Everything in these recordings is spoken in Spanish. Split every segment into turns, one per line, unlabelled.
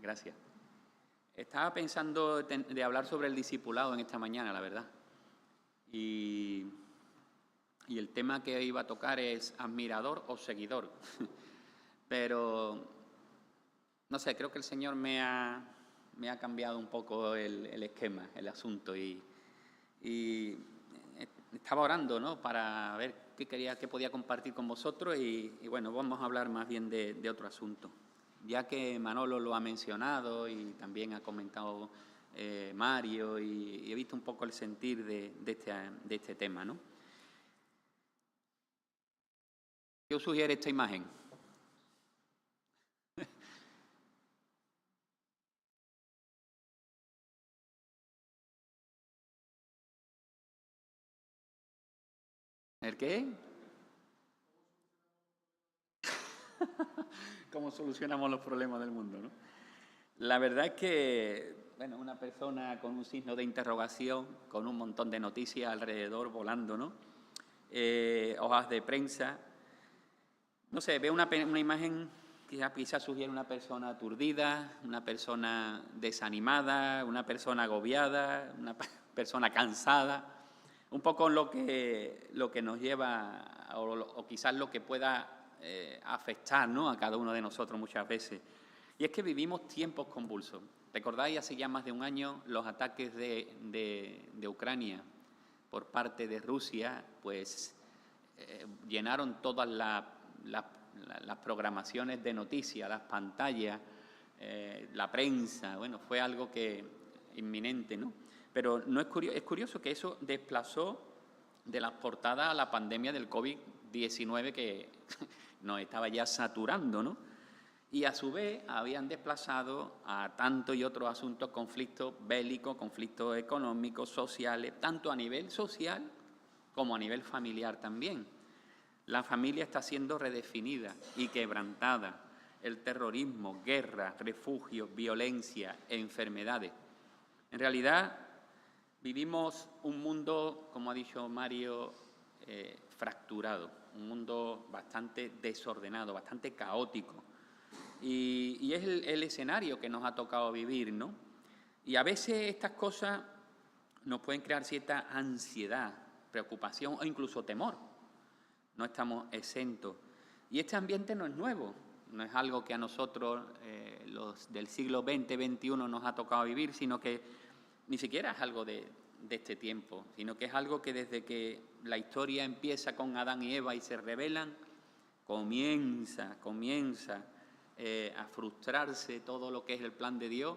Gracias. Estaba pensando de hablar sobre el discipulado en esta mañana, la verdad. Y el tema que iba a tocar es admirador o seguidor. Pero, no sé, creo que el Señor me ha cambiado un poco el esquema, el asunto. Y estaba orando, ¿no?, para ver qué podía compartir con vosotros. Y bueno, vamos a hablar más bien de otro asunto. Ya que Manolo lo ha mencionado y también ha comentado Mario, y he visto un poco el sentir de este tema, ¿no? ¿Qué os sugiere esta imagen? ¿El qué? ¿Cómo solucionamos los problemas del mundo, no? La verdad es que, bueno, una persona con un signo de interrogación, con un montón de noticias alrededor volando, ¿no? Hojas de prensa. No sé, veo una imagen que quizás sugiere una persona aturdida, una persona desanimada, una persona agobiada, una persona cansada. Un poco lo que nos lleva, o quizás lo que pueda afectar, ¿no?, a cada uno de nosotros muchas veces. Y es que vivimos tiempos convulsos. ¿Recordáis hace ya más de un año los ataques de Ucrania por parte de Rusia? Pues llenaron todas las programaciones de noticias, las pantallas, la prensa. Bueno, fue algo inminente, ¿no? Pero no es curioso que eso desplazó de las portadas a la pandemia del COVID-19 que nos estaba ya saturando, ¿no? Y a su vez habían desplazado a tantos y otros asuntos, conflictos bélicos, conflictos económicos, sociales, tanto a nivel social como a nivel familiar también. La familia está siendo redefinida y quebrantada. El terrorismo, guerras, refugios, violencia, enfermedades. En realidad, vivimos un mundo, como ha dicho Mario, fracturado, un mundo bastante desordenado, bastante caótico. Y es el escenario que nos ha tocado vivir, ¿no? Y a veces estas cosas nos pueden crear cierta ansiedad, preocupación o incluso temor. No estamos exentos. Y este ambiente no es nuevo, no es algo que a nosotros, los del siglo XX, XXI, nos ha tocado vivir, sino que ni siquiera es algo de este tiempo, sino que es algo que desde que la historia empieza con Adán y Eva y se rebelan, comienza a frustrarse todo lo que es el plan de Dios,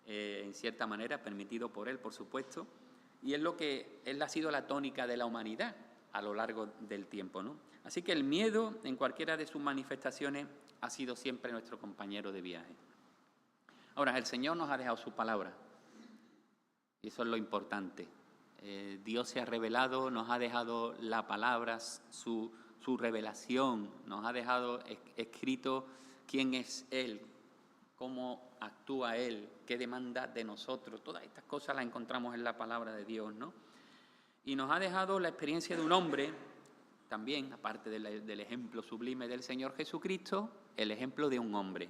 en cierta manera, permitido por Él, por supuesto, y es lo que Él ha sido la tónica de la humanidad a lo largo del tiempo, ¿no? Así que el miedo, en cualquiera de sus manifestaciones, ha sido siempre nuestro compañero de viaje. Ahora, el Señor nos ha dejado su palabra, y eso es lo importante. Dios se ha revelado, nos ha dejado la palabra, su revelación, nos ha dejado escrito quién es Él, cómo actúa Él, qué demanda de nosotros. Todas estas cosas las encontramos en la palabra de Dios, ¿no? Y nos ha dejado la experiencia de un hombre, también, aparte del ejemplo sublime del Señor Jesucristo, el ejemplo de un hombre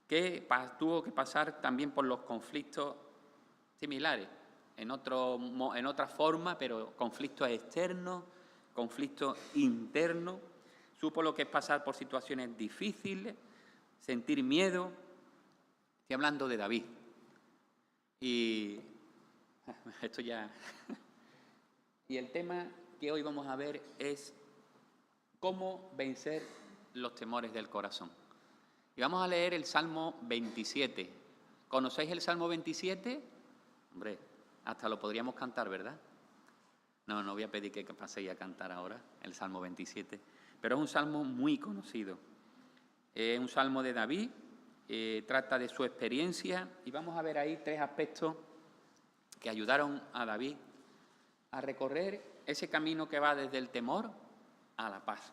que tuvo que pasar también por los conflictos similares, en otra forma, pero conflictos externos, conflictos internos. Supo lo que es pasar por situaciones difíciles, sentir miedo. Estoy hablando de David. Y esto ya... Y el tema que hoy vamos a ver es cómo vencer los temores del corazón. Y vamos a leer el Salmo 27. ¿Conocéis el Salmo 27? Hombre, hasta lo podríamos cantar, ¿verdad? No voy a pedir que paséis a cantar ahora el Salmo 27. Pero es un salmo muy conocido. Es un salmo de David, trata de su experiencia, y vamos a ver ahí 3 aspectos que ayudaron a David a recorrer ese camino que va desde el temor a la paz.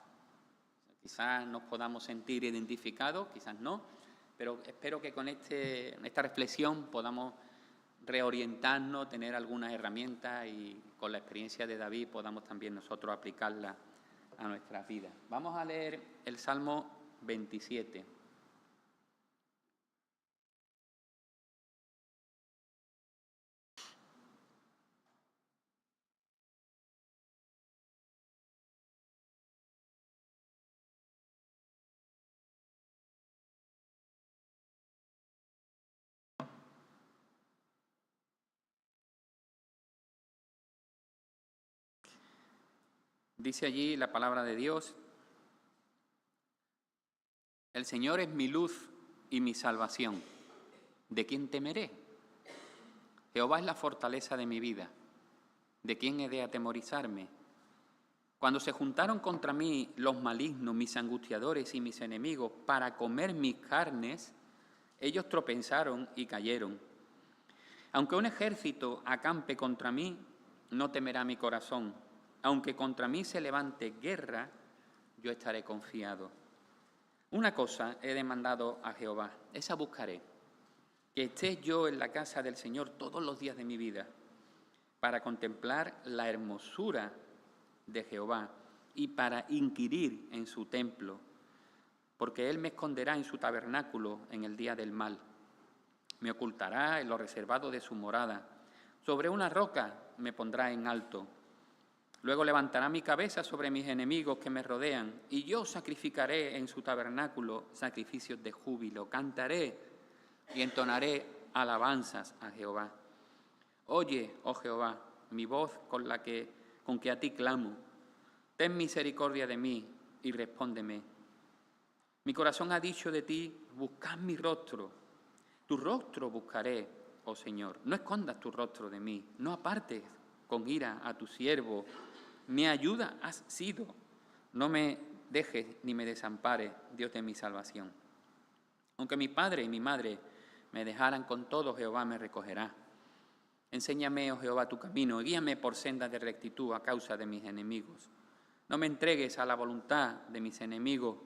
Quizás nos podamos sentir identificados, quizás no, pero espero que con esta reflexión podamos reorientarnos, tener algunas herramientas y con la experiencia de David podamos también nosotros aplicarla a nuestras vidas. Vamos a leer el Salmo 27. Dice allí la palabra de Dios: el Señor es mi luz y mi salvación. ¿De quién temeré? Jehová es la fortaleza de mi vida. ¿De quién he de atemorizarme? Cuando se juntaron contra mí los malignos, mis angustiadores y mis enemigos, para comer mis carnes, ellos tropezaron y cayeron. Aunque un ejército acampe contra mí, no temerá mi corazón. Aunque contra mí se levante guerra, yo estaré confiado. Una cosa he demandado a Jehová, esa buscaré, que esté yo en la casa del Señor todos los días de mi vida, para contemplar la hermosura de Jehová y para inquirir en su templo, porque Él me esconderá en su tabernáculo en el día del mal. Me ocultará en lo reservado de su morada. Sobre una roca me pondrá en alto. Luego levantará mi cabeza sobre mis enemigos que me rodean, y yo sacrificaré en su tabernáculo sacrificios de júbilo. Cantaré y entonaré alabanzas a Jehová. Oye, oh Jehová, mi voz con que a ti clamo. Ten misericordia de mí y respóndeme. Mi corazón ha dicho de ti: buscad mi rostro. Tu rostro buscaré, oh Señor. No escondas tu rostro de mí. No apartes con ira a tu siervo. Mi ayuda has sido. No me dejes ni me desampares, Dios de mi salvación. Aunque mi padre y mi madre me dejaran, con todo Jehová me recogerá. Enséñame, oh Jehová, tu camino, guíame por sendas de rectitud a causa de mis enemigos. No me entregues a la voluntad de mis enemigos,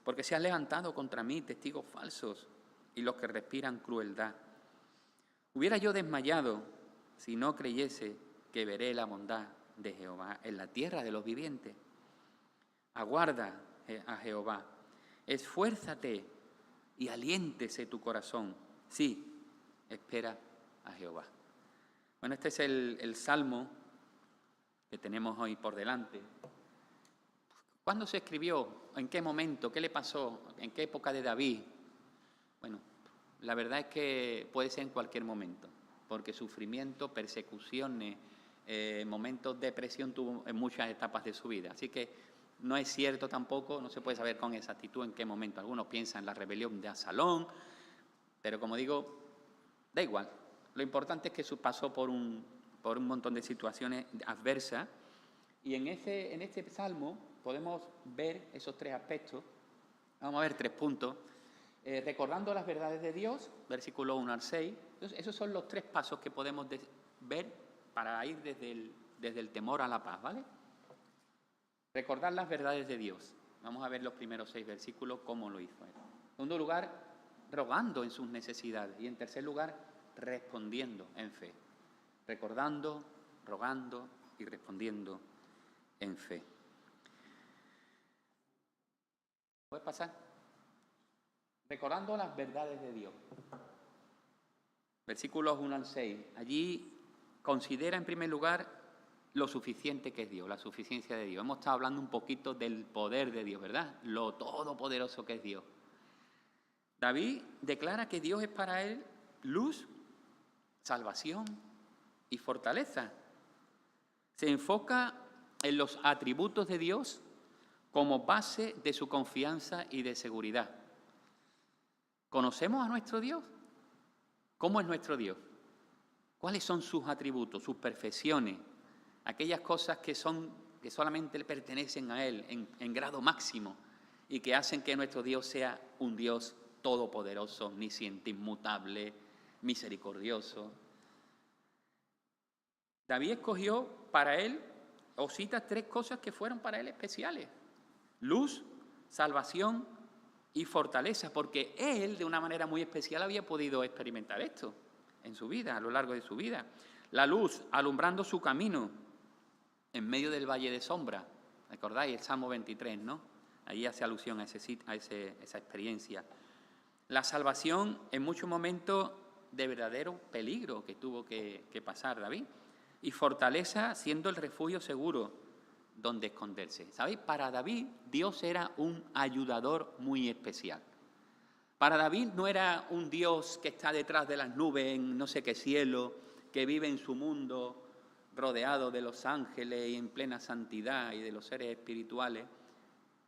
porque se han levantado contra mí testigos falsos y los que respiran crueldad. Hubiera yo desmayado si no creyese que veré la bondad de Jehová en la tierra de los vivientes. Aguarda a Jehová, esfuérzate y aliéntese tu corazón. Sí, espera a Jehová. Bueno, este es el salmo que tenemos hoy por delante. ¿Cuándo se escribió? ¿En qué momento? ¿Qué le pasó? ¿En qué época de David? Bueno, la verdad es que puede ser en cualquier momento, porque sufrimiento, persecuciones, momentos de depresión tuvo en muchas etapas de su vida. Así que no es cierto tampoco, no se puede saber con exactitud en qué momento. Algunos piensan en la rebelión de Absalón, pero como digo, da igual. Lo importante es que pasó por un montón de situaciones adversas, y en este salmo podemos ver esos tres aspectos. Vamos a ver 3 puntos. Recordando las verdades de Dios, versículo 1 al 6. Entonces, esos son los 3 pasos que podemos ver para ir desde el temor a la paz, ¿vale? Recordar las verdades de Dios. Vamos a ver los primeros 6 versículos, cómo lo hizo él. En segundo lugar, rogando en sus necesidades. Y en tercer lugar, respondiendo en fe. Recordando, rogando y respondiendo en fe. ¿Puede pasar? Recordando las verdades de Dios. Versículos 1 al 6. Allí considera en primer lugar lo suficiente que es Dios, la suficiencia de Dios. Hemos estado hablando un poquito del poder de Dios, ¿verdad? Lo todopoderoso que es Dios. David declara que Dios es para él luz, salvación y fortaleza. Se enfoca en los atributos de Dios como base de su confianza y de seguridad. ¿Conocemos a nuestro Dios? ¿Cómo es nuestro Dios? ¿Cuáles son sus atributos, sus perfecciones? Aquellas cosas que solamente le pertenecen a Él en grado máximo y que hacen que nuestro Dios sea un Dios todopoderoso, omnisciente, inmutable, misericordioso. David escogió para él, o cita 3 cosas que fueron para él especiales: luz, salvación y fortaleza, porque él de una manera muy especial había podido experimentar esto en su vida, a lo largo de su vida. La luz, alumbrando su camino en medio del valle de sombra. ¿Recordáis el Salmo 23, no? Ahí hace alusión a esa experiencia. La salvación en muchos momentos de verdadero peligro que tuvo que pasar David. Y fortaleza siendo el refugio seguro donde esconderse. ¿Sabéis? Para David, Dios era un ayudador muy especial. Para David no era un Dios que está detrás de las nubes en no sé qué cielo, que vive en su mundo rodeado de los ángeles y en plena santidad y de los seres espirituales,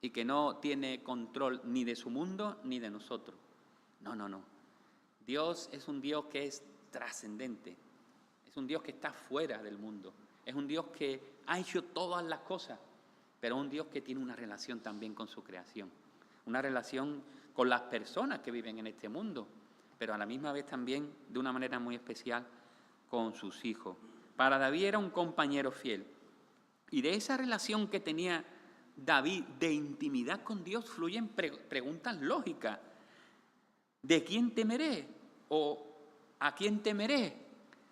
y que no tiene control ni de su mundo ni de nosotros. No, no, no. Dios es un Dios que es trascendente, es un Dios que está fuera del mundo, es un Dios que ha hecho todas las cosas, pero un Dios que tiene una relación también con su creación, una relación con las personas que viven en este mundo, pero a la misma vez también, de una manera muy especial, con sus hijos. Para David era un compañero fiel, y de esa relación que tenía David de intimidad con Dios fluyen preguntas lógicas. ¿De quién temeré? ¿O a quién temeré?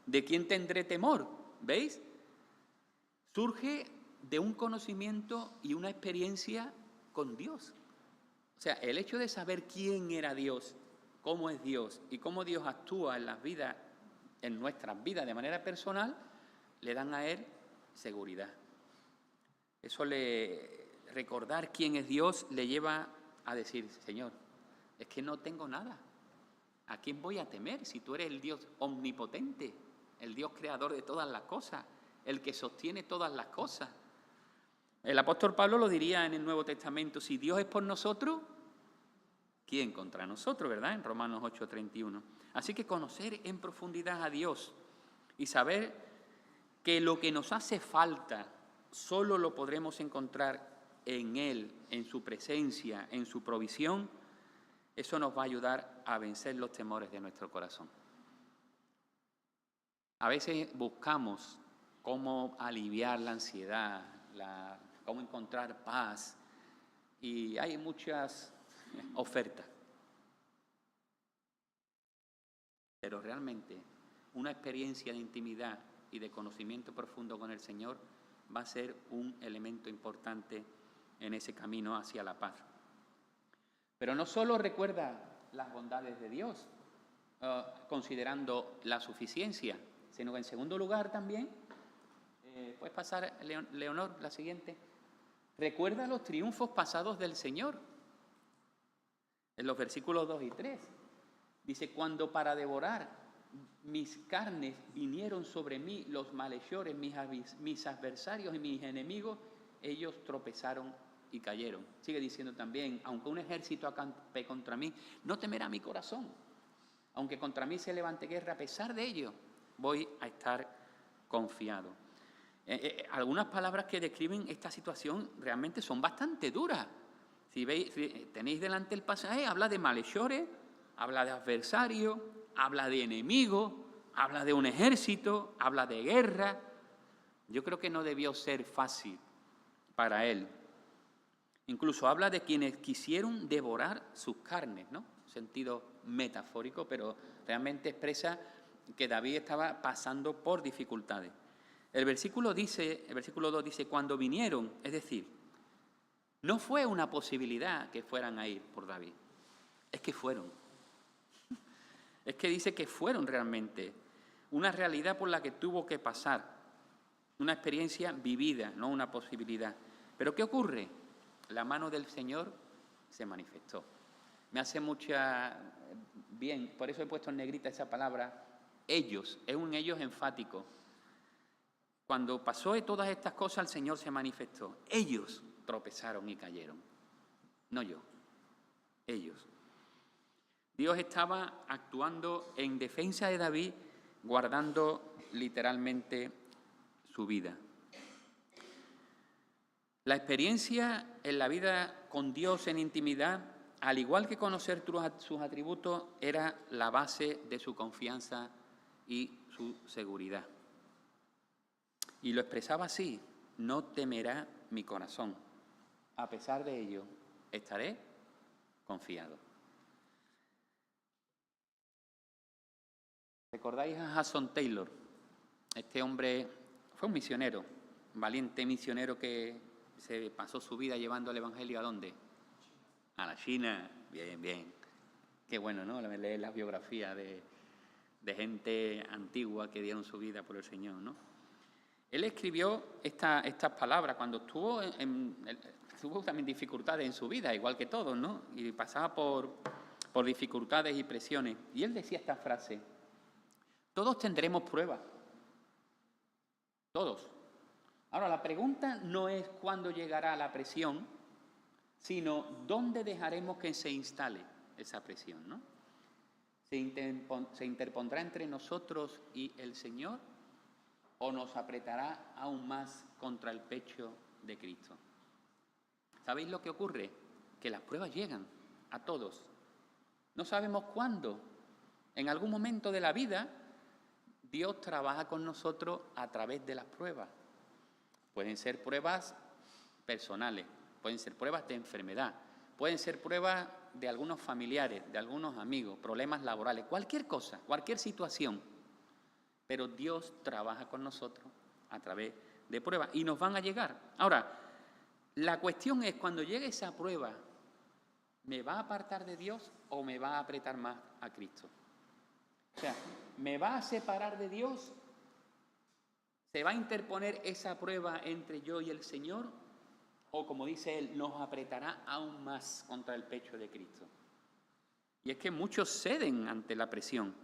¿De quién tendré temor? ¿Veis? Surge de un conocimiento y una experiencia con Dios. O sea, el hecho de saber quién era Dios, cómo es Dios y cómo Dios actúa en las vidas, en nuestras vidas de manera personal, le dan a él seguridad. Eso recordar quién es Dios le lleva a decir, Señor, es que no tengo nada. ¿A quién voy a temer si tú eres el Dios omnipotente, el Dios creador de todas las cosas, el que sostiene todas las cosas? El apóstol Pablo lo diría en el Nuevo Testamento, si Dios es por nosotros, ¿quién contra nosotros, verdad? En Romanos 8:31. Así que conocer en profundidad a Dios y saber que lo que nos hace falta solo lo podremos encontrar en Él, en su presencia, en su provisión, eso nos va a ayudar a vencer los temores de nuestro corazón. A veces buscamos cómo aliviar la ansiedad, cómo encontrar paz, y hay muchas ofertas. Pero realmente una experiencia de intimidad y de conocimiento profundo con el Señor va a ser un elemento importante en ese camino hacia la paz. Pero no solo recuerda las bondades de Dios, considerando la suficiencia, sino que en segundo lugar también, puedes pasar, Leonor, la siguiente, recuerda los triunfos pasados del Señor. En los versículos 2 y 3, dice, cuando para devorar mis carnes vinieron sobre mí los malhechores, mis adversarios y mis enemigos, ellos tropezaron y cayeron. Sigue diciendo también, aunque un ejército acampe contra mí, no temerá mi corazón. Aunque contra mí se levante guerra, a pesar de ello, voy a estar confiado. Algunas palabras que describen esta situación realmente son bastante duras. Si tenéis delante el pasaje, habla de malhechores, habla de adversarios, habla de enemigos, habla de un ejército, habla de guerra. Yo creo que no debió ser fácil para él. Incluso habla de quienes quisieron devorar sus carnes, ¿no? Sentido metafórico, pero realmente expresa que David estaba pasando por dificultades. El versículo 2 dice, cuando vinieron, es decir, no fue una posibilidad que fueran a ir por David, es que fueron. Es que dice que fueron realmente, una realidad por la que tuvo que pasar, una experiencia vivida, no una posibilidad. Pero ¿qué ocurre? La mano del Señor se manifestó. Me hace mucha bien, por eso he puesto en negrita esa palabra, ellos, es un ellos enfático. Cuando pasó de todas estas cosas, el Señor se manifestó. Ellos tropezaron y cayeron, no yo, ellos. Dios estaba actuando en defensa de David, guardando literalmente su vida. La experiencia en la vida con Dios en intimidad, al igual que conocer sus atributos, era la base de su confianza y su seguridad. Y lo expresaba así, no temerá mi corazón. A pesar de ello, estaré confiado. ¿Recordáis a Hudson Taylor? Este hombre fue un misionero, un valiente misionero que se pasó su vida llevando el Evangelio ¿a dónde? A la China. Bien, bien. Qué bueno, ¿no? Leer las biografías de gente antigua que dieron su vida por el Señor, ¿no? Él escribió estas palabras cuando tuvo también dificultades en su vida, igual que todos, ¿no? Y pasaba por dificultades y presiones. Y él decía esta frase, todos tendremos pruebas, Todos. Ahora, la pregunta no es cuándo llegará la presión, sino dónde dejaremos que se instale esa presión, ¿no? ¿Se interpondrá entre nosotros y el Señor o nos apretará aún más contra el pecho de Cristo? ¿Sabéis lo que ocurre? Que las pruebas llegan a todos. No sabemos cuándo. En algún momento de la vida, Dios trabaja con nosotros a través de las pruebas. Pueden ser pruebas personales, pueden ser pruebas de enfermedad, pueden ser pruebas de algunos familiares, de algunos amigos, problemas laborales, cualquier cosa, cualquier situación. Pero Dios trabaja con nosotros a través de pruebas y nos van a llegar. Ahora, la cuestión es, cuando llegue esa prueba, ¿me va a apartar de Dios o me va a apretar más a Cristo? O sea, ¿me va a separar de Dios? ¿Se va a interponer esa prueba entre yo y el Señor? O, como dice él, nos apretará aún más contra el pecho de Cristo. Y es que muchos ceden ante la presión.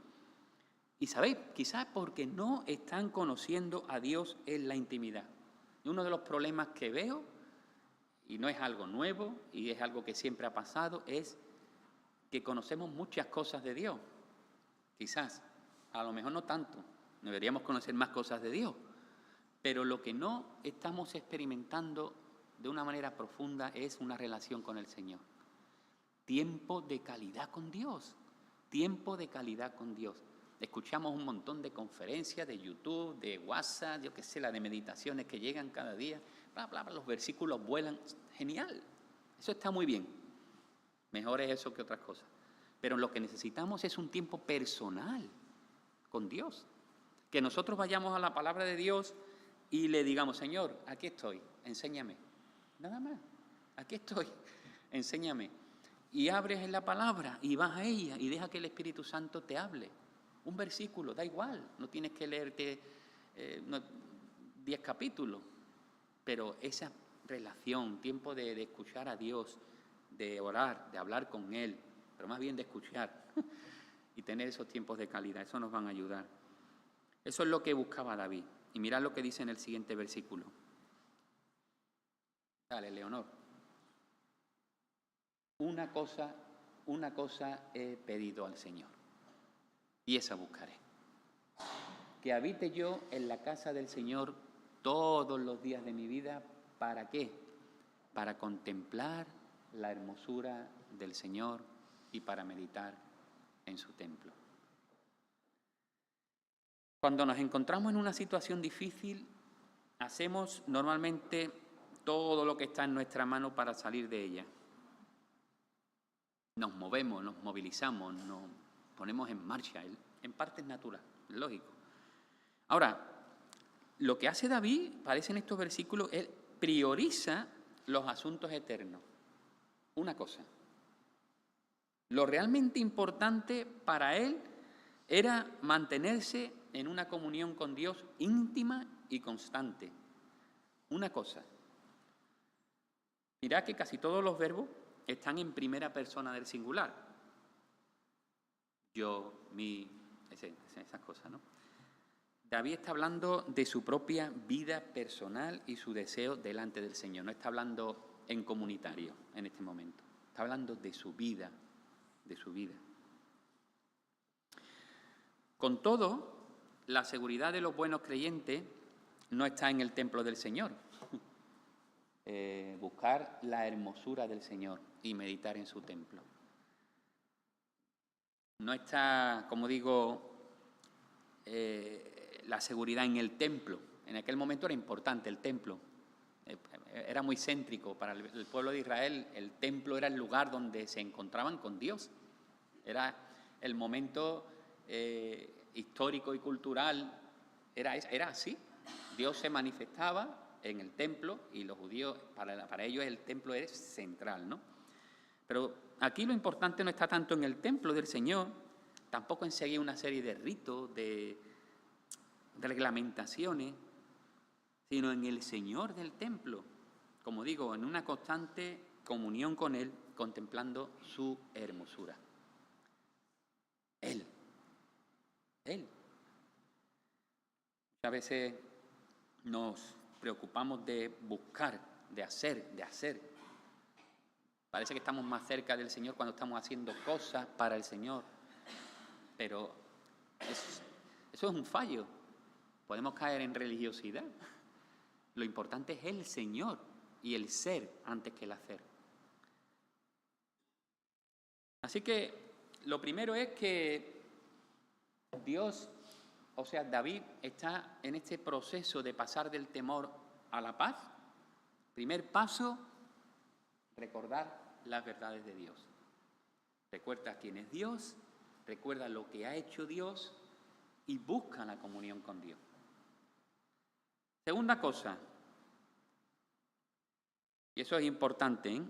Y sabéis, quizás porque no están conociendo a Dios en la intimidad. Y uno de los problemas que veo, y no es algo nuevo, y es algo que siempre ha pasado, es que conocemos muchas cosas de Dios. Quizás, a lo mejor no tanto, deberíamos conocer más cosas de Dios. Pero lo que no estamos experimentando de una manera profunda es una relación con el Señor. Tiempo de calidad con Dios. Tiempo de calidad con Dios. Escuchamos un montón de conferencias de YouTube, de WhatsApp, yo qué sé, la de meditaciones que llegan cada día. Bla, bla, bla, los versículos vuelan. Genial. Eso está muy bien. Mejor es eso que otras cosas. Pero lo que necesitamos es un tiempo personal con Dios. Que nosotros vayamos a la palabra de Dios y le digamos, Señor, aquí estoy, enséñame. Nada más, aquí estoy, enséñame. Y abres en la palabra y vas a ella y deja que el Espíritu Santo te hable. Un versículo, da igual, no tienes que leerte 10 capítulos, pero esa relación, tiempo de escuchar a Dios, de orar, de hablar con Él, pero más bien de escuchar y tener esos tiempos de calidad, eso nos van a ayudar. Eso es lo que buscaba David. Y mirad lo que dice en el siguiente versículo. Dale, Leonor. Una cosa he pedido al Señor, y esa buscaré. Que habite yo en la casa del Señor todos los días de mi vida. ¿Para qué? Para contemplar la hermosura del Señor y para meditar en su templo. Cuando nos encontramos en una situación difícil, hacemos normalmente todo lo que está en nuestra mano para salir de ella. Nos movemos, nos movilizamos, nos ponemos en marcha. En parte es natural, es lógico. Ahora, lo que hace David, parece en estos versículos, él prioriza los asuntos eternos. Una cosa. Lo realmente importante para él era mantenerse en una comunión con Dios íntima y constante. Una cosa. Mirad que casi todos los verbos están en primera persona del singular. Yo, mi, esas cosas, ¿no? David está hablando de su propia vida personal y su deseo delante del Señor. No está hablando en comunitario en este momento. Está hablando de su vida, de su vida. Con todo, la seguridad de los buenos creyentes no está en el templo del Señor. Buscar la hermosura del Señor y meditar en su templo. No está, como digo, la seguridad en el templo. En aquel momento era importante el templo. Era muy céntrico para el pueblo de Israel. El templo era el lugar donde se encontraban con Dios. Era el momento histórico y cultural. Era así. Dios se manifestaba en el templo y los judíos, para ellos el templo es central, ¿no? Pero aquí lo importante no está tanto en el templo del Señor, tampoco en seguir una serie de ritos, de reglamentaciones, sino en el Señor del templo, como digo, en una constante comunión con Él, contemplando su hermosura. Él. Muchas veces nos preocupamos de buscar, de hacer. Parece que estamos más cerca del Señor cuando estamos haciendo cosas para el Señor, pero eso es un fallo. Podemos caer en religiosidad. Lo importante es el Señor y el ser antes que el hacer. Así que lo primero es que Dios, o sea, David está en este proceso de pasar del temor a la paz. Primer paso, recordar las verdades de Dios. Recuerda quién es Dios, recuerda lo que ha hecho Dios y busca la comunión con Dios. Segunda cosa, y eso es importante,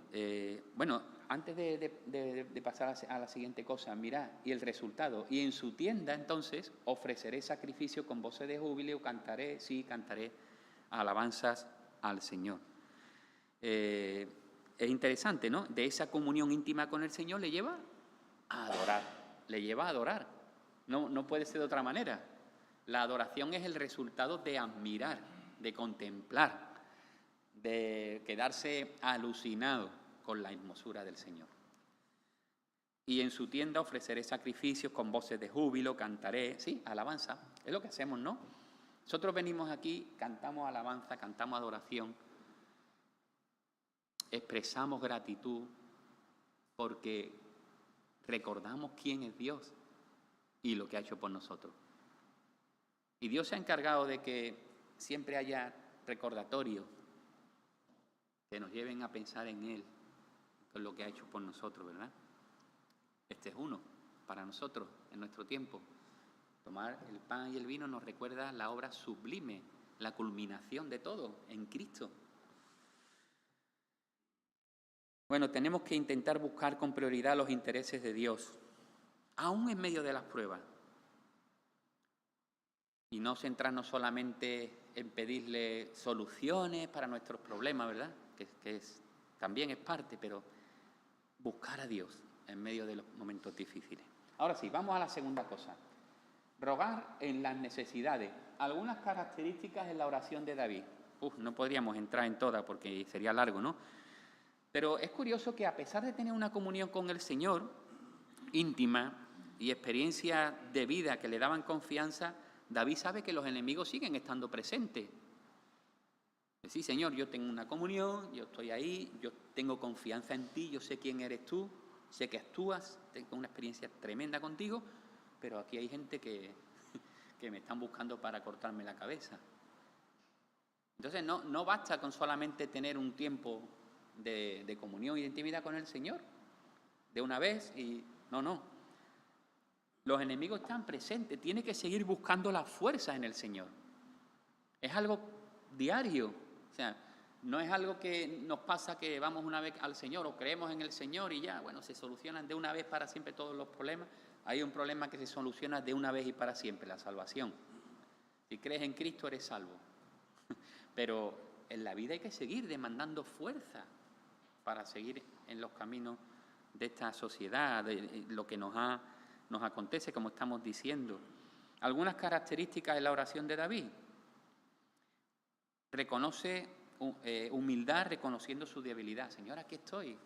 antes de pasar a la siguiente cosa, mirad, y el resultado. Y en su tienda, entonces, ofreceré sacrificio con voces de júbilo, cantaré alabanzas al Señor. Es interesante, ¿no? De esa comunión íntima con el Señor le lleva a adorar. No puede ser de otra manera. La adoración es el resultado de admirar, de contemplar, de quedarse alucinado con la hermosura del Señor. Y en su tienda ofreceré sacrificios con voces de júbilo, cantaré, alabanza. Es lo que hacemos, ¿no? Nosotros venimos aquí, cantamos alabanza, cantamos adoración, expresamos gratitud porque recordamos quién es Dios y lo que ha hecho por nosotros. Y Dios se ha encargado de que siempre haya recordatorios que nos lleven a pensar en Él, con lo que ha hecho por nosotros, ¿verdad? Este es uno para nosotros en nuestro tiempo. Tomar el pan y el vino nos recuerda la obra sublime, la culminación de todo en Cristo. Bueno, tenemos que intentar buscar con prioridad los intereses de Dios, aún en medio de las pruebas. Y no centrarnos solamente en pedirle soluciones para nuestros problemas, ¿verdad? También es parte, pero buscar a Dios en medio de los momentos difíciles. Ahora sí, vamos a la segunda cosa. Rogar en las necesidades. Algunas características en la oración de David. No podríamos entrar en todas porque sería largo, ¿no? Pero es curioso que a pesar de tener una comunión con el Señor, íntima, y experiencias de vida que le daban confianza, David sabe que los enemigos siguen estando presentes. Sí, Señor, yo tengo una comunión, yo estoy ahí, yo tengo confianza en ti, yo sé quién eres tú, sé que actúas, tengo una experiencia tremenda contigo, pero aquí hay gente que me están buscando para cortarme la cabeza. Entonces no basta con solamente tener un tiempo de comunión y de intimidad con el Señor, de una vez y no. Los enemigos están presentes, tiene que seguir buscando la fuerza en el Señor. Es algo diario, o sea, no es algo que nos pasa que vamos una vez al Señor o creemos en el Señor y ya, se solucionan de una vez para siempre todos los problemas. Hay un problema que se soluciona de una vez y para siempre, la salvación. Si crees en Cristo eres salvo. Pero en la vida hay que seguir demandando fuerza para seguir en los caminos de esta sociedad, de lo que nos acontece, como estamos diciendo. Algunas características de la oración de David. Reconoce humildad reconociendo su debilidad. Señor, aquí estoy.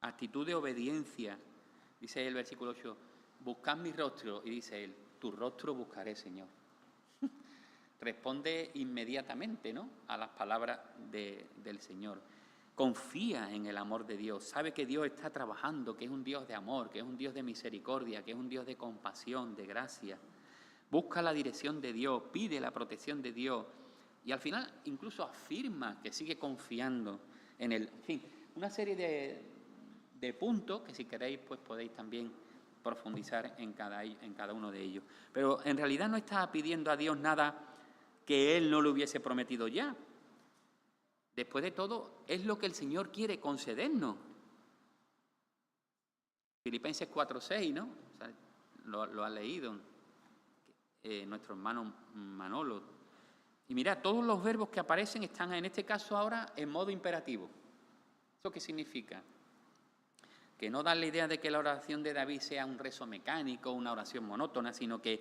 Actitud de obediencia. Dice el versículo 8, buscad mi rostro. Y dice él, tu rostro buscaré, Señor. Responde inmediatamente, ¿no?, a las palabras del Señor. Confía en el amor de Dios. Sabe que Dios está trabajando, que es un Dios de amor, que es un Dios de misericordia, que es un Dios de compasión, de gracia. Busca la dirección de Dios, pide la protección de Dios y al final incluso afirma que sigue confiando en Él. En fin, una serie de puntos que si queréis pues podéis también profundizar en cada uno de ellos. Pero en realidad no está pidiendo a Dios nada que Él no le hubiese prometido ya. Después de todo, es lo que el Señor quiere concedernos. Filipenses 4:6, ¿no? O sea, lo ha leído nuestro hermano Manolo. Y mirad, todos los verbos que aparecen están en este caso ahora en modo imperativo. ¿Eso qué significa? Que no da la idea de que la oración de David sea un rezo mecánico, una oración monótona, sino que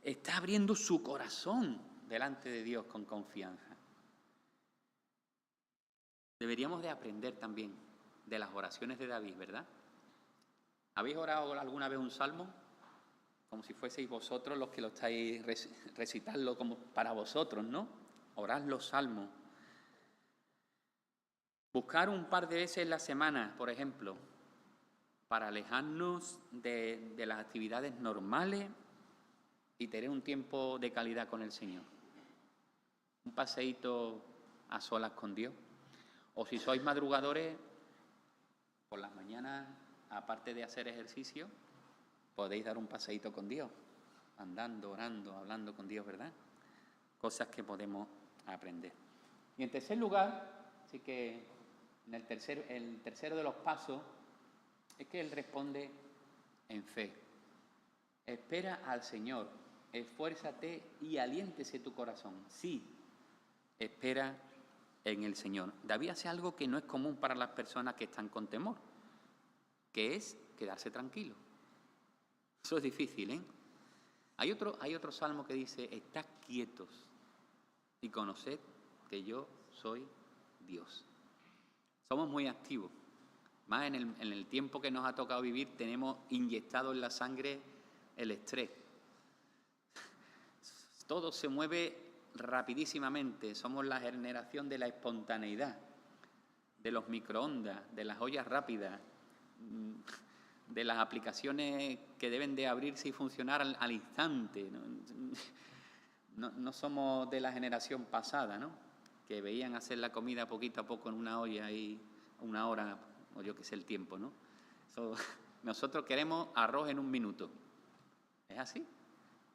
está abriendo su corazón delante de Dios con confianza. Deberíamos de aprender también de las oraciones de David, ¿verdad? ¿Habéis orado alguna vez un salmo? Como si fueseis vosotros los que lo estáis recitando como para vosotros, ¿no? Orad los salmos. Buscar un par de veces en la semana, por ejemplo, para alejarnos de las actividades normales y tener un tiempo de calidad con el Señor. Un paseíto a solas con Dios. O si sois madrugadores, por las mañanas, aparte de hacer ejercicio, podéis dar un paseíto con Dios, andando, orando, hablando con Dios, ¿verdad? Cosas que podemos aprender. Y en tercer lugar, así que el tercero de los pasos es que Él responde en fe. Espera al Señor, esfuérzate y aliéntese tu corazón. Sí, espera en el Señor. David hace algo que no es común para las personas que están con temor, que es quedarse tranquilo. Eso es difícil, ¿eh? Hay otro salmo que dice, estad quietos y conoced que yo soy Dios. Somos muy activos. Más en el tiempo que nos ha tocado vivir, tenemos inyectado en la sangre el estrés. Todo se mueve rapidísimamente. Somos la generación de la espontaneidad, de los microondas, de las ollas rápidas, de las aplicaciones que deben de abrirse y funcionar al instante. No somos de la generación pasada, ¿no? Que veían hacer la comida poquito a poco en una olla y una hora, o yo qué sé el tiempo, ¿no? Nosotros queremos arroz en un minuto. Es así,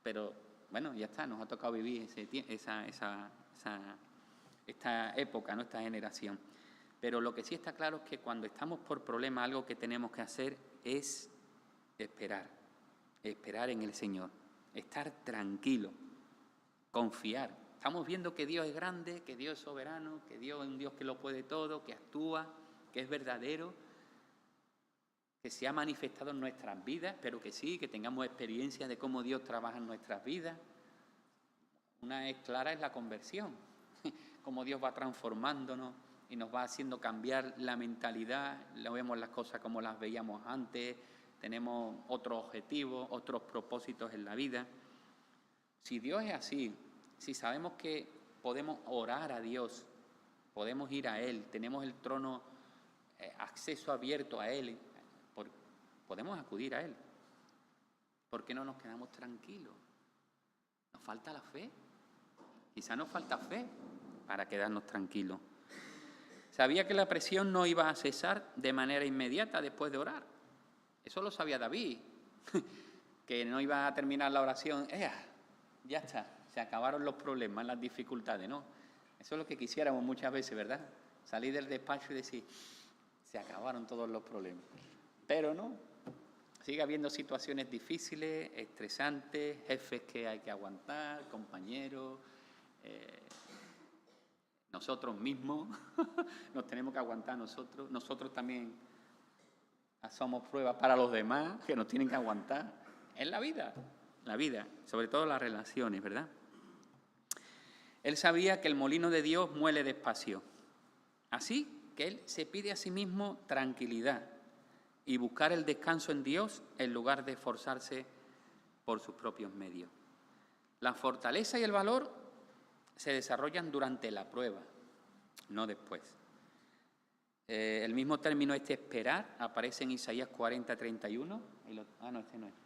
pero bueno, ya está, nos ha tocado vivir esta época, ¿no? Esta generación. Pero lo que sí está claro es que cuando estamos por problemas, algo que tenemos que hacer es esperar en el Señor, estar tranquilo, confiar. Estamos viendo que Dios es grande, que Dios es soberano, que Dios es un Dios que lo puede todo, que actúa, que es verdadero, que se ha manifestado en nuestras vidas, pero que sí, que tengamos experiencia de cómo Dios trabaja en nuestras vidas. Una clara es la conversión, cómo Dios va transformándonos y nos va haciendo cambiar la mentalidad, no vemos las cosas como las veíamos antes, tenemos otros objetivos, otros propósitos en la vida. Si Dios es así, si sabemos que podemos orar a Dios, podemos ir a Él, tenemos el trono, acceso abierto a Él, podemos acudir a Él. ¿Por qué no nos quedamos tranquilos? ¿Nos falta la fe? Quizá nos falta fe para quedarnos tranquilos. Sabía que la presión no iba a cesar de manera inmediata después de orar. Eso lo sabía David, que no iba a terminar la oración. Ya está, se acabaron los problemas, las dificultades, ¿no? Eso es lo que quisiéramos muchas veces, ¿verdad? Salir del despacho y decir, se acabaron todos los problemas. Pero no, sigue habiendo situaciones difíciles, estresantes, jefes que hay que aguantar, compañeros, nosotros mismos, nos tenemos que aguantar nosotros. Nosotros también somos pruebas para los demás que nos tienen que aguantar. Es la vida, sobre todo las relaciones, ¿verdad? Él sabía que el molino de Dios muele despacio. Así que él se pide a sí mismo tranquilidad y buscar el descanso en Dios en lugar de esforzarse por sus propios medios. La fortaleza y el valor se desarrollan durante la prueba, no después. El mismo término esperar aparece en Isaías 40:31.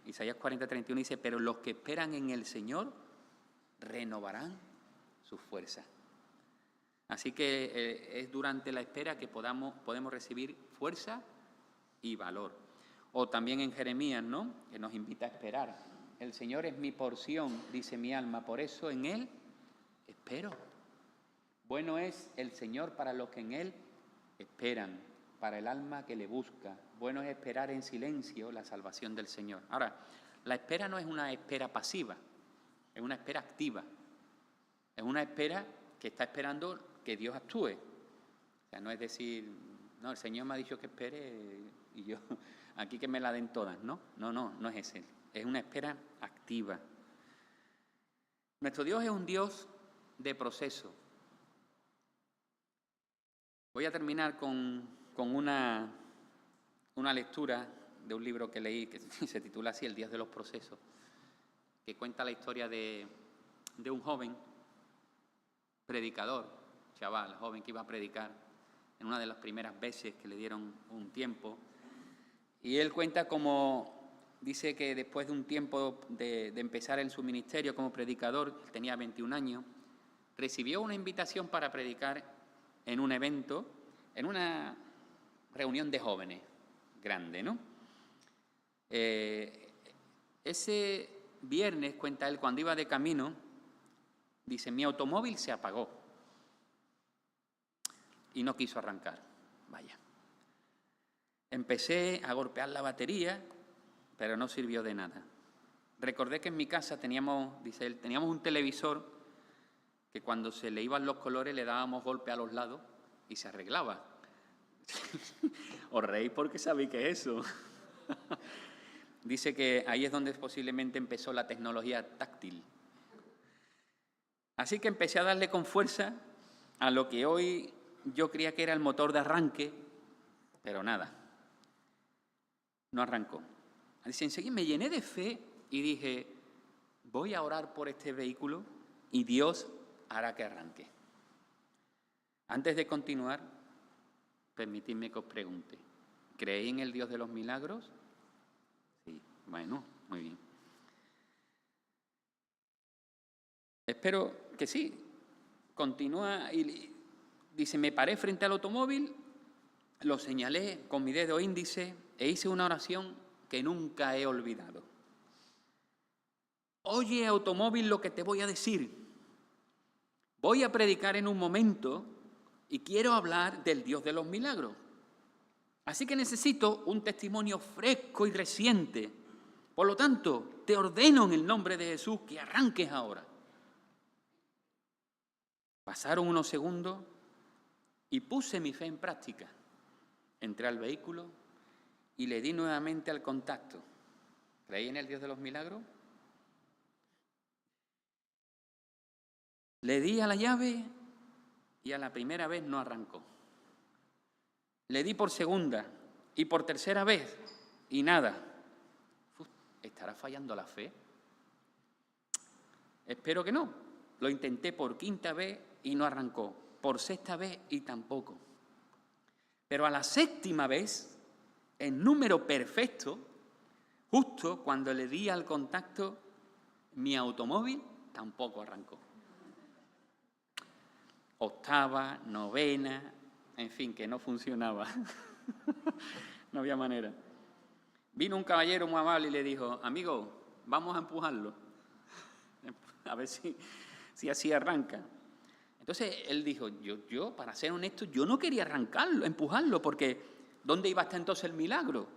Isaías 40:31 dice, pero los que esperan en el Señor renovarán sus fuerzas. Así que es durante la espera que podemos recibir fuerza y valor. O también en Jeremías, ¿no? Que nos invita a esperar. El Señor es mi porción, dice mi alma, por eso en Él espero. Bueno es el Señor para los que en Él esperan, para el alma que le busca. Bueno es esperar en silencio la salvación del Señor. Ahora, la espera no es una espera pasiva, es una espera activa. Es una espera que está esperando que Dios actúe. O sea, no es decir, no, el Señor me ha dicho que espere y yo aquí que me la den todas, ¿no? No es ese. Es una espera activa. Nuestro Dios es un Dios de proceso. Voy a terminar con una lectura de un libro que leí que se titula así, El Dios de los procesos, que cuenta la historia de un joven predicador, chaval, joven que iba a predicar en una de las primeras veces que le dieron un tiempo. Y él cuenta cómo, dice que después de un tiempo de empezar en su ministerio como predicador, tenía 21 años, recibió una invitación para predicar en un evento, en una reunión de jóvenes grande, ¿no? Ese viernes, cuenta él, cuando iba de camino, dice, mi automóvil se apagó y no quiso arrancar. Vaya. Empecé a golpear la batería, pero no sirvió de nada. Recordé que en mi casa teníamos, dice él, teníamos un televisor que cuando se le iban los colores le dábamos golpe a los lados y se arreglaba. Os reís porque sabéis que es eso. Dice que ahí es donde posiblemente empezó la tecnología táctil. Así que empecé a darle con fuerza a lo que hoy yo creía que era el motor de arranque, pero nada, no arrancó. Dice, enseguida me llené de fe y dije, voy a orar por este vehículo y Dios hará que arranque. Antes de continuar, permitidme que os pregunte, ¿creéis en el Dios de los milagros? Sí, bueno, muy bien. Espero que sí. Continúa y dice, me paré frente al automóvil, lo señalé con mi dedo índice e hice una oración que nunca he olvidado. Oye, automóvil, lo que te voy a decir. Voy a predicar en un momento y quiero hablar del Dios de los milagros. Así que necesito un testimonio fresco y reciente. Por lo tanto, te ordeno en el nombre de Jesús que arranques ahora. Pasaron unos segundos y puse mi fe en práctica. Entré al vehículo y le di nuevamente al contacto. ¿Creí en el Dios de los milagros? Le di a la llave y a la primera vez no arrancó. Le di por segunda y por tercera vez y nada. ¿Estará fallando la fe? Espero que no. Lo intenté por quinta vez y no arrancó. Por sexta vez y tampoco. Pero a la séptima vez, en número perfecto, justo cuando le di al contacto, mi automóvil tampoco arrancó. Octava, novena, en fin, que no funcionaba. No había manera. Vino un caballero muy amable y le dijo, amigo, vamos a empujarlo, a ver si así arranca. Entonces él dijo, yo, para ser honesto, yo no quería arrancarlo, empujarlo, porque ¿dónde iba a estar entonces el milagro?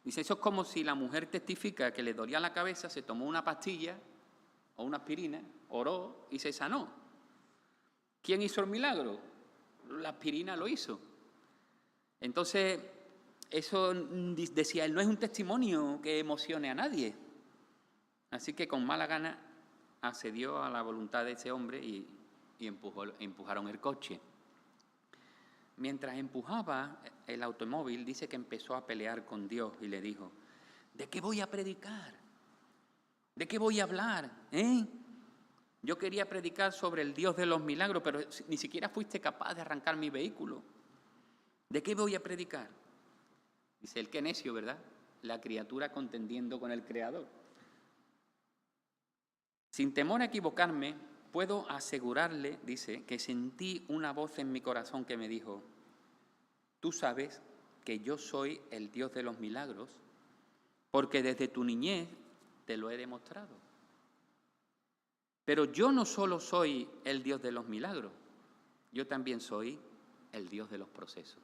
Dice, eso es como si la mujer testifica que le dolía la cabeza, se tomó una pastilla o una aspirina, oró y se sanó. ¿Quién hizo el milagro? La aspirina lo hizo. Entonces, eso decía él, no es un testimonio que emocione a nadie. Así que con mala gana accedió a la voluntad de ese hombre y empujaron el coche. Mientras empujaba el automóvil, dice que empezó a pelear con Dios y le dijo, ¿de qué voy a predicar? ¿De qué voy a hablar? Yo quería predicar sobre el Dios de los milagros, pero ni siquiera fuiste capaz de arrancar mi vehículo. ¿De qué voy a predicar? Dice él, qué necio, ¿verdad? La criatura contendiendo con el Creador. Sin temor a equivocarme, puedo asegurarle, dice, que sentí una voz en mi corazón que me dijo, tú sabes que yo soy el Dios de los milagros, porque desde tu niñez te lo he demostrado. Pero yo no solo soy el Dios de los milagros, yo también soy el Dios de los procesos.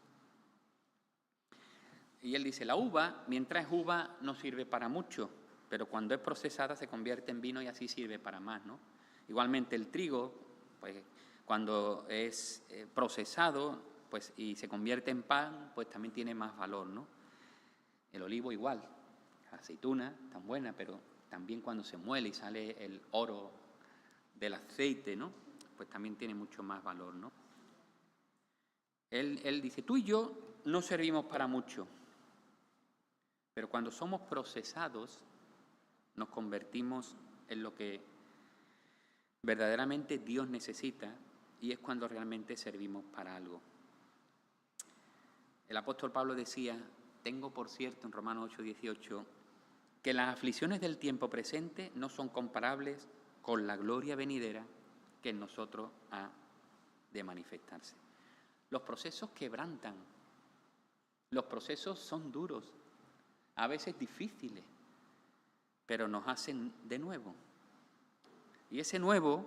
Y él dice, la uva, mientras es uva, no sirve para mucho, pero cuando es procesada se convierte en vino y así sirve para más, ¿no? Igualmente el trigo, pues cuando es procesado pues, y se convierte en pan, pues también tiene más valor, ¿no? El olivo igual, la aceituna tan buena, pero también cuando se muele y sale el oro del aceite, ¿no? pues también tiene mucho más valor, ¿no? Él dice, tú y yo no servimos para mucho, pero cuando somos procesados nos convertimos en lo que verdaderamente Dios necesita y es cuando realmente servimos para algo. El apóstol Pablo decía, tengo por cierto en Romanos 8:18, que las aflicciones del tiempo presente no son comparables con la gloria venidera que en nosotros ha de manifestarse. Los procesos quebrantan, los procesos son duros, a veces difíciles, pero nos hacen de nuevo. Y ese nuevo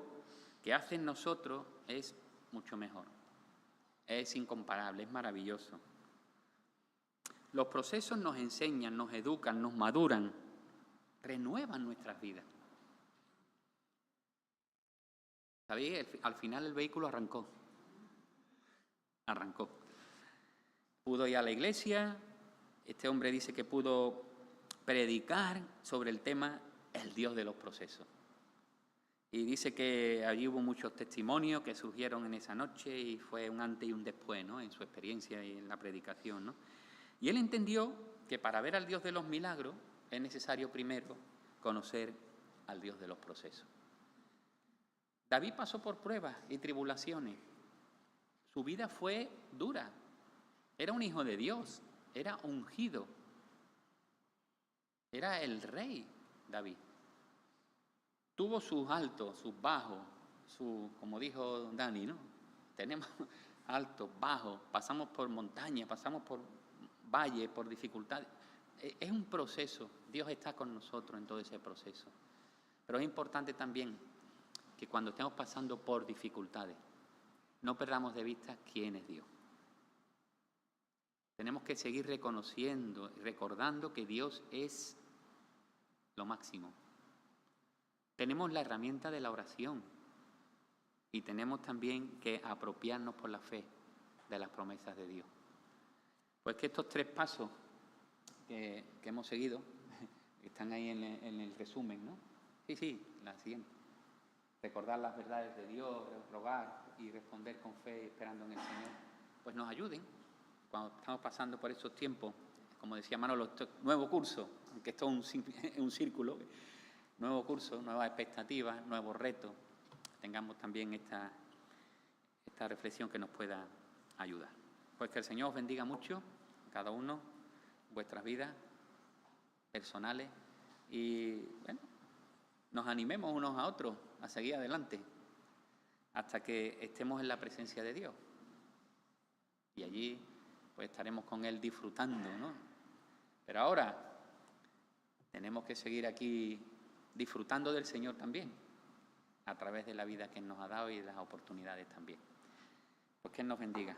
que hace en nosotros es mucho mejor, es incomparable, es maravilloso. Los procesos nos enseñan, nos educan, nos maduran, renuevan nuestras vidas. ¿Sabéis? Al final el vehículo arrancó. Pudo ir a la iglesia, este hombre dice que pudo predicar sobre el tema el Dios de los procesos. Y dice que allí hubo muchos testimonios que surgieron en esa noche y fue un antes y un después, ¿no? En su experiencia y en la predicación, ¿no? Y él entendió que para ver al Dios de los milagros es necesario primero conocer al Dios de los procesos. David pasó por pruebas y tribulaciones. Su vida fue dura. Era un hijo de Dios, era ungido. Era el rey David. Tuvo sus altos, sus bajos, como dijo Dani, ¿no? Tenemos altos, bajos, pasamos por montañas, pasamos por valles, por dificultades. Es un proceso, Dios está con nosotros en todo ese proceso. Pero es importante también que cuando estemos pasando por dificultades, no perdamos de vista quién es Dios. Tenemos que seguir reconociendo y recordando que Dios es lo máximo. Tenemos la herramienta de la oración y tenemos también que apropiarnos por la fe de las promesas de Dios. Pues que estos 3 pasos que hemos seguido están ahí en el resumen, ¿no? Sí, la siguiente. Recordar las verdades de Dios, rogar y responder con fe esperando en el Señor, pues nos ayuden cuando estamos pasando por estos tiempos. Como decía Manolo, nuevo curso, aunque esto es un círculo, nuevo curso, nuevas expectativas, nuevos retos. Tengamos también esta reflexión que nos pueda ayudar. Pues que el Señor os bendiga mucho, cada uno, vuestras vidas personales y, bueno, nos animemos unos a otros a seguir adelante hasta que estemos en la presencia de Dios. Y allí, pues estaremos con Él disfrutando, ¿no? Pero ahora tenemos que seguir aquí disfrutando del Señor también, a través de la vida que Él nos ha dado y de las oportunidades también. Pues que Él nos bendiga.